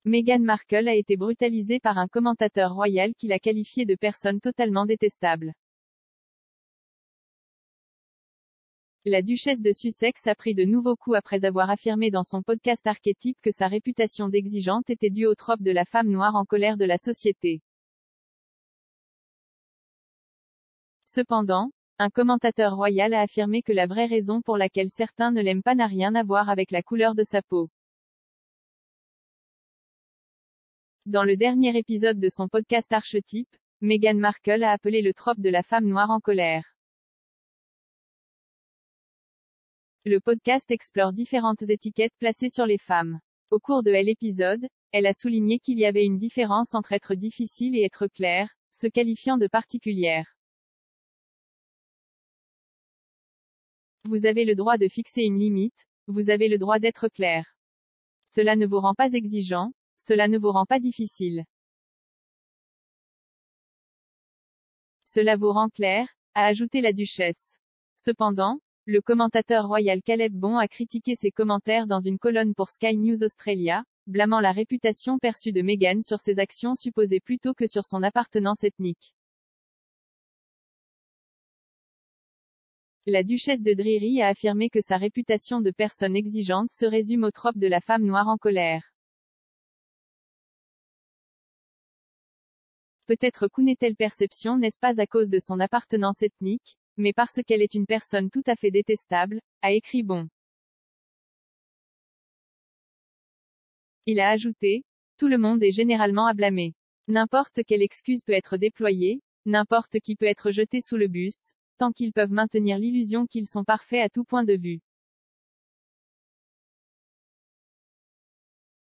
Meghan Markle a été brutalisée par un commentateur royal qui l'a qualifiée de personne totalement détestable. La duchesse de Sussex a pris de nouveaux coups après avoir affirmé dans son podcast Archétype que sa réputation d'exigeante était due au trope de la femme noire en colère de la société. Cependant, un commentateur royal a affirmé que la vraie raison pour laquelle certains ne l'aiment pas n'a rien à voir avec la couleur de sa peau. Dans le dernier épisode de son podcast Archétype, Meghan Markle a appelé le trope de la femme noire en colère. Le podcast explore différentes étiquettes placées sur les femmes. Au cours de l'épisode, elle a souligné qu'il y avait une différence entre être difficile et être claire, se qualifiant de particulière. Vous avez le droit de fixer une limite, vous avez le droit d'être clair. Cela ne vous rend pas exigeant, cela ne vous rend pas difficile. Cela vous rend clair, a ajouté la duchesse. Cependant, le commentateur royal Caleb Bon a critiqué ses commentaires dans une colonne pour Sky News Australia, blâmant la réputation perçue de Meghan sur ses actions supposées plutôt que sur son appartenance ethnique. La duchesse de Drury a affirmé que sa réputation de personne exigeante se résume au trope de la femme noire en colère. Peut-être qu'une telle perception n'est pas à cause de son appartenance ethnique, mais parce qu'elle est une personne tout à fait détestable, a écrit Bon. Il a ajouté, tout le monde est généralement à blâmer. N'importe quelle excuse peut être déployée, n'importe qui peut être jeté sous le bus, tant qu'ils peuvent maintenir l'illusion qu'ils sont parfaits à tout point de vue.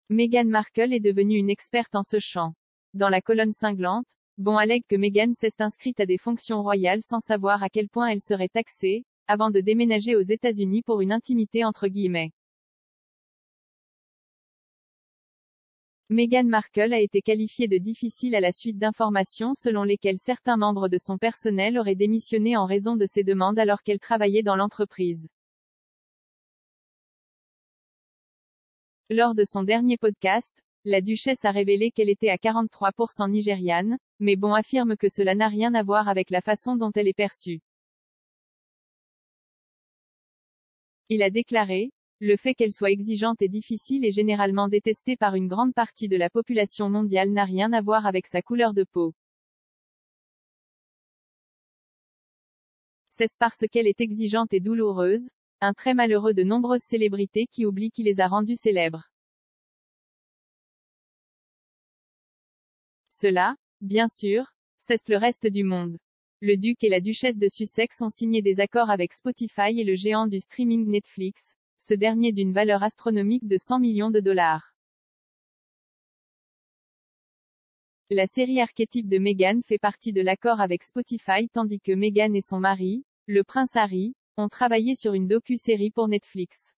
Meghan Markle est devenue une experte en ce champ. Dans la colonne cinglante, Bon allègue que Meghan s'est inscrite à des fonctions royales sans savoir à quel point elle serait taxée, avant de déménager aux États-Unis pour une intimité entre guillemets. Meghan Markle a été qualifiée de difficile à la suite d'informations selon lesquelles certains membres de son personnel auraient démissionné en raison de ses demandes alors qu'elle travaillait dans l'entreprise. Lors de son dernier podcast, la duchesse a révélé qu'elle était à 43% nigériane, mais Bon affirme que cela n'a rien à voir avec la façon dont elle est perçue. Il a déclaré, le fait qu'elle soit exigeante et difficile et généralement détestée par une grande partie de la population mondiale n'a rien à voir avec sa couleur de peau. C'est parce qu'elle est exigeante et douloureuse, un trait malheureux de nombreuses célébrités qui oublient qui les a rendues célèbres. Cela, bien sûr, c'est le reste du monde. Le duc et la duchesse de Sussex ont signé des accords avec Spotify et le géant du streaming Netflix, ce dernier d'une valeur astronomique de 100 millions de dollars. La série Archétype de Meghan fait partie de l'accord avec Spotify tandis que Meghan et son mari, le prince Harry, ont travaillé sur une docu-série pour Netflix.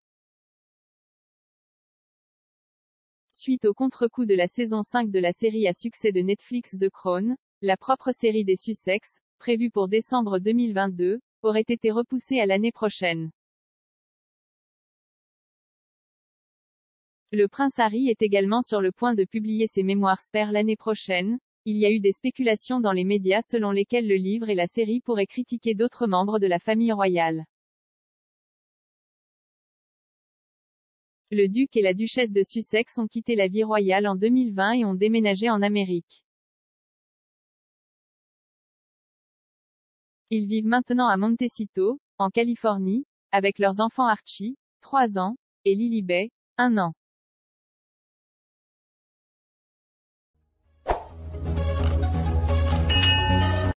Suite au contre-coup de la saison 5 de la série à succès de Netflix The Crown, la propre série des Sussex, prévue pour décembre 2022, aurait été repoussée à l'année prochaine. Le prince Harry est également sur le point de publier ses mémoires Spare l'année prochaine. Il y a eu des spéculations dans les médias selon lesquelles le livre et la série pourraient critiquer d'autres membres de la famille royale. Le duc et la duchesse de Sussex ont quitté la vie royale en 2020 et ont déménagé en Amérique. Ils vivent maintenant à Montecito, en Californie, avec leurs enfants Archie, 3 ans, et Lilibet, 1 an.